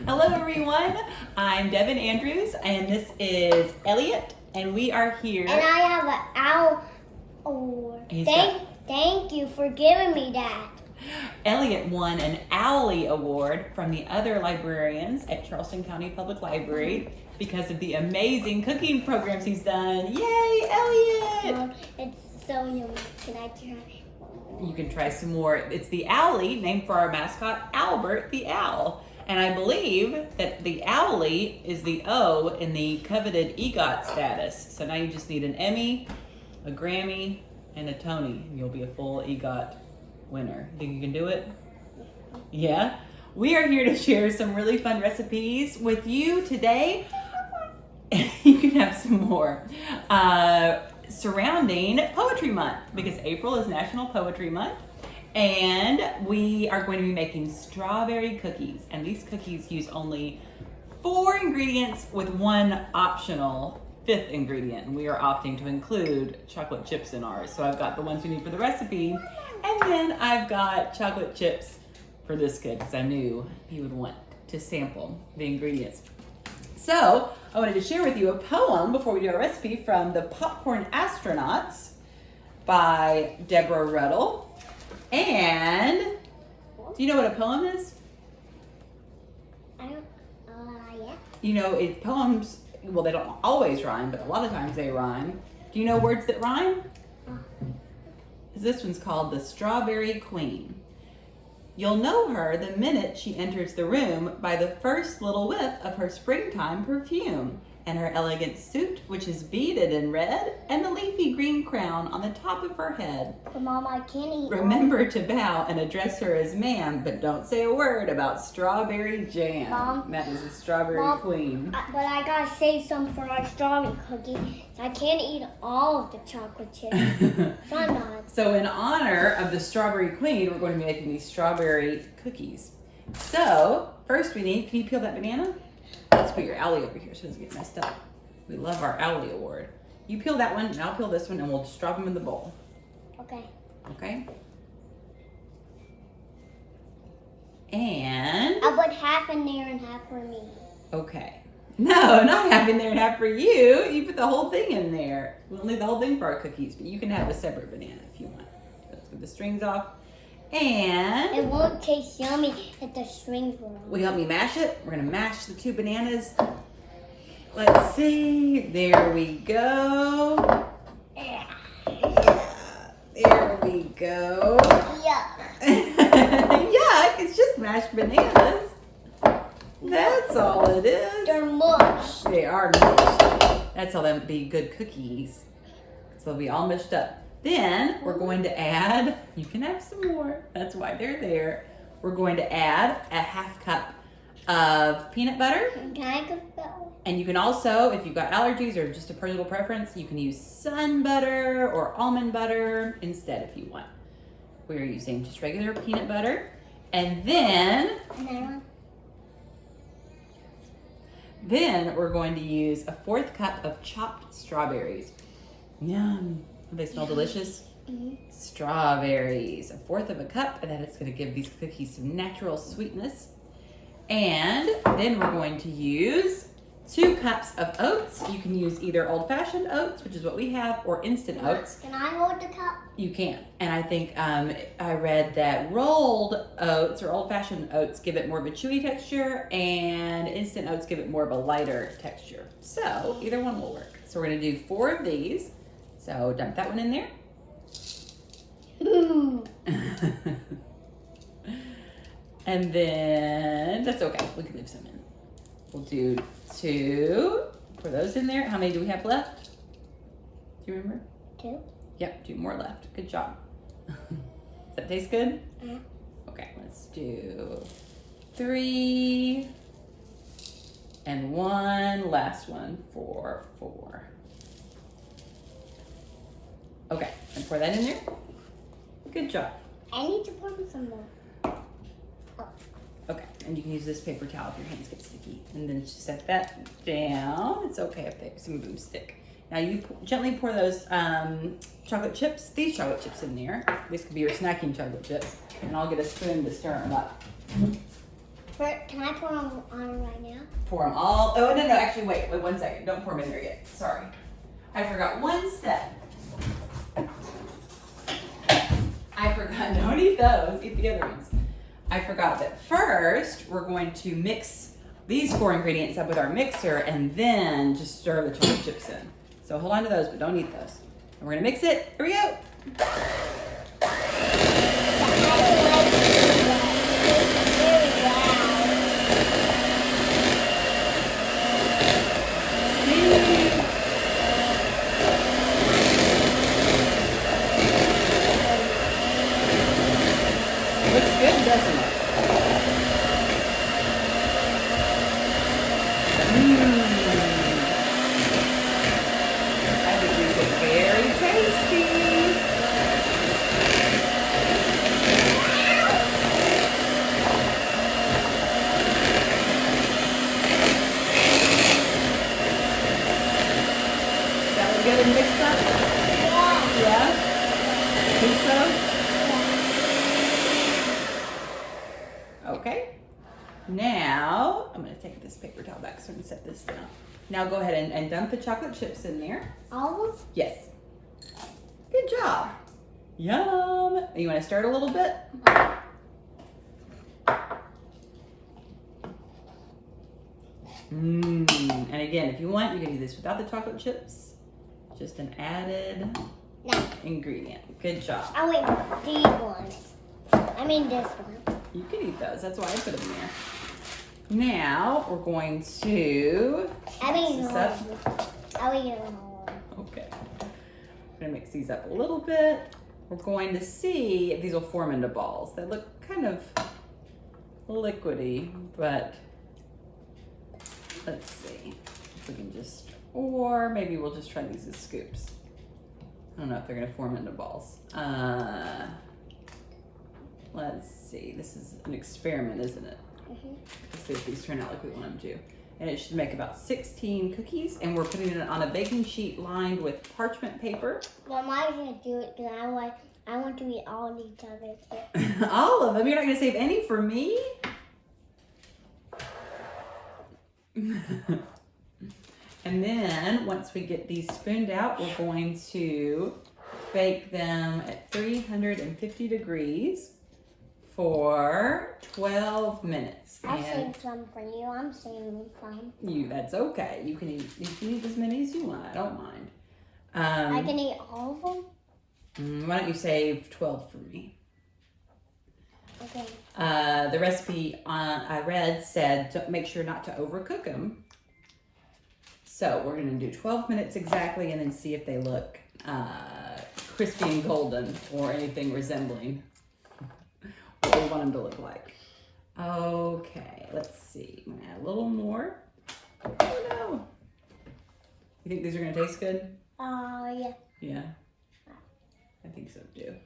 Hello everyone, I'm Devon Andrews and this is Elliot and we are here. And I have an owl award. Thank you for giving me that. Elliot won an Owlie Award from the other librarians at Charleston County Public Library because of the amazing cooking programs he's done. Yay, Elliot! It's so yummy. Can I try? You can try some more. It's the Owlie, named for our mascot, Albert the Owl. And I believe that the Owlie is the O in the coveted EGOT status. So now you just need an Emmy, a Grammy, and a Tony. And you'll be a full EGOT winner. Think you can do it? Yeah? We are here to share some really fun recipes with you today. You can have some more. Surrounding Poetry Month, because April is National Poetry Month. And we are going to be making strawberry cookies. And these cookies use only 4 ingredients with one optional 5th ingredient. And we are opting to include chocolate chips in ours. So I've got the ones we need for the recipe. And then I've got chocolate chips for this kid because I knew he would want to sample the ingredients. So I wanted to share with you a poem before we do our recipe from The Popcorn Astronauts by Deborah Ruddle. And do you know what a poem is? I don't. Yeah. You know, poems. Well, they don't always rhyme, but a lot of times they rhyme. Do you know words that rhyme? This one's called The Strawberry Queen. You'll know her the minute she enters the room by the first little whiff of her springtime perfume and her elegant suit, which is beaded in red, and the leafy green crown on the top of her head. But Mom, I can't eat. Remember to bow and address her as ma'am, but don't say a word about strawberry jam. Mom, that is a strawberry queen. But I gotta save some for our strawberry cookie. I can't eat all of the chocolate chips. So I'm not. So in honor of the strawberry queen, we're going to be making these strawberry cookies. So first we need, can you peel that banana? Let's put your Owlie over here so it doesn't get messed up. We love our Owlie Award. You peel that one and I'll peel this one and we'll just drop them in the bowl. Okay. Okay? And I'll put half in there and half for me. okay. No, not half in there and half for you. You put the whole thing in there. We'll need the whole thing for our cookies, but you can have a separate banana if you want. Let's get the strings off. And it won't taste yummy if the strings were on. will you help me mash it? We're gonna mash the 2 bananas. Let's see. There we go. Yeah. There we go. Yuck. Yuck, it's just mashed bananas. That's all it is. They're mush. They are mushed. That's how they'll be good cookies. So they'll be all mushed up. Then we're going to add, you can have some more. That's why they're there. We're going to add a 1/2 cup of peanut butter. Can I cook that one? And you can also, if you've got allergies or just a personal preference, you can use sun butter or almond butter instead if you want. We're using just regular peanut butter. And then we're going to use a 1/4 cup of chopped strawberries. Yum. Do they smell delicious? Mm-hmm. Strawberries, a 1/4 cup, and then it's going to give these cookies some natural sweetness. And then we're going to use 2 cups of oats. You can use either old-fashioned oats, which is what we have, or instant oats. Can I hold the cup? You can. And I think I read that rolled oats or old-fashioned oats give it more of a chewy texture, and instant oats give it more of a lighter texture. So either one will work. So we're going to do 4 of these. So dump that one in there. Ooh. And then, that's okay, we can leave some in. We'll do 2, pour those in there. How many do we have left? Do you remember? 2. Yep, 2 more left, good job. Does that taste good? Yeah. Okay, let's do 3, and 1 last one for 4. Okay, and pour that in there. Good job. I need to pour some more. Okay, and you can use this paper towel if your hands get sticky. And then just set that down. It's okay if some of them stick. Now you gently pour those chocolate chips, these chocolate chips in there. This could be your snacking chocolate chips. And I'll get a spoon to stir them up. Can I pour them on right now? Pour them all. Oh, no, actually, wait 1 second. Don't pour them in there yet. Sorry. I forgot one step. Don't eat those, eat the other ones. I forgot that first we're going to mix these 4 ingredients up with our mixer and then just stir the chocolate chips in. So hold on to those, but don't eat those. And we're gonna mix it. Here we go. Looks good, doesn't it? I think these are very tasty. That look good and mixed up? Yeah? Think so? Okay. Now, I'm going to take this paper towel back so I can set this down. Now go ahead and dump the chocolate chips in there. All of them? Yes. Good job. Yum. You want to stir it a little bit? And again, if you want, you can do this without the chocolate chips. Just an added ingredient. Good job. I want these ones. I mean this one. You can eat those. That's why I put them there. Now we're going to mix this up. I'll eat one. Okay. I'm gonna mix these up a little bit. We're going to see if these will form into balls. They look kind of liquidy, but let's see if we can just, or maybe we'll just try these as scoops. I don't know if they're gonna form into balls. Let's see, this is an experiment, isn't it? Let's see if these turn out like we want them to. And it should make about 16 cookies, and we're putting it on a baking sheet lined with parchment paper. Well, I'm not gonna do it because I want to eat all of each other. All of them? You're not gonna save any for me? And then once we get these spooned out, we're going to bake them at 350 degrees for 12 minutes. I'll save some for you. I'm saving some. That's okay. You can eat as many as you want. I don't mind. I can eat all of them? Why don't you save 12 for me? Okay. The recipe I read said to make sure not to overcook them. So we're going to do 12 minutes exactly and then see if they look crispy and golden or anything resembling what we want them to look like. Okay, let's see. I'm going to add a little more. Oh no. You think these are going to taste good? Yeah. Yeah? I think so too.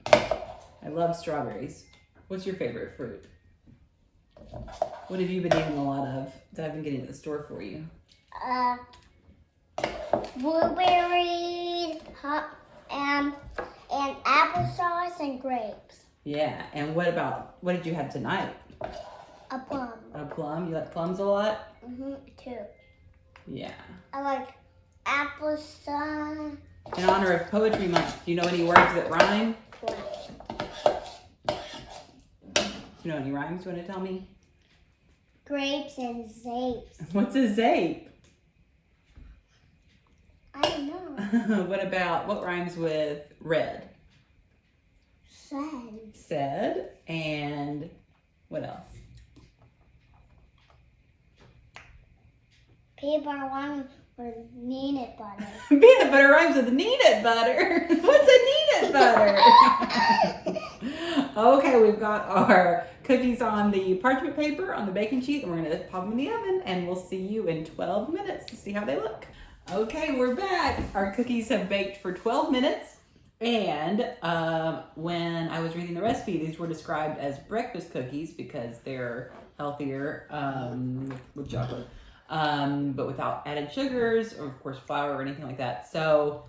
I love strawberries. What's your favorite fruit? What have you been eating a lot of that I've been getting at the store for you? Blueberries, and applesauce and grapes. Yeah, and what did you have tonight? A plum. A plum? You like plums a lot? Two. Yeah. I like applesauce. In honor of Poetry Month, do you know any words that rhyme? Do you know any rhymes you want to tell me? Grapes and zapes. What's a zape? I don't know. What rhymes with red? Said. Said, and what else? Peanut butter rhymes with kneaded butter. Peanut butter rhymes with kneaded butter. What's a kneaded butter? Okay, we've got our cookies on the parchment paper on the baking sheet, and we're going to pop them in the oven, and we'll see you in 12 minutes to see how they look. Okay, we're back. Our cookies have baked for 12 minutes, and when I was reading the recipe, these were described as breakfast cookies because they're healthier with chocolate, but without added sugars or, of course, flour or anything like that. So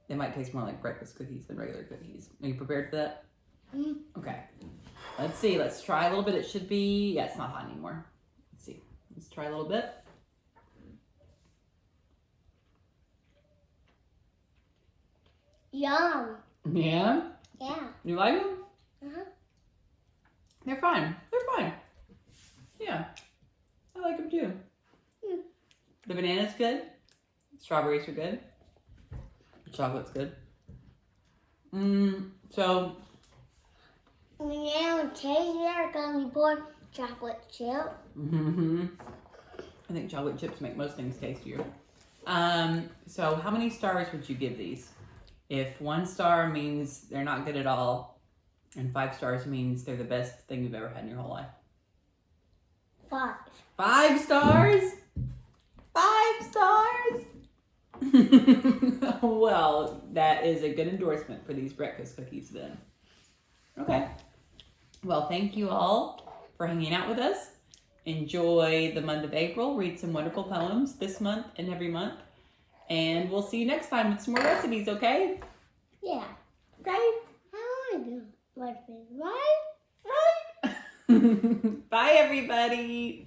they might taste more like breakfast cookies than regular cookies. Are you prepared for that? Okay. Let's see. Let's try a little bit. It should be, yeah, it's not hot anymore. Let's see. Let's try a little bit. Yum. Yeah? Yeah. You like them? Uh-huh. They're fine. They're fine. Yeah. I like them too. Mm. The banana's good. Strawberries are good. The chocolate's good. So, Now tasty are gonna be poured chocolate chip. I think chocolate chips make most things tastier. So how many stars would you give these? If 1 star means they're not good at all, and 5 stars means they're the best thing you've ever had in your whole life. 5. 5 stars? 5 stars? Well, that is a good endorsement for these breakfast cookies then. Okay. Well, thank you all for hanging out with us. Enjoy the month of April. Read some wonderful poems this month and every month. And we'll see you next time with some more recipes, okay? Yeah. Okay? I want to do recipes, right? Right? Bye, everybody.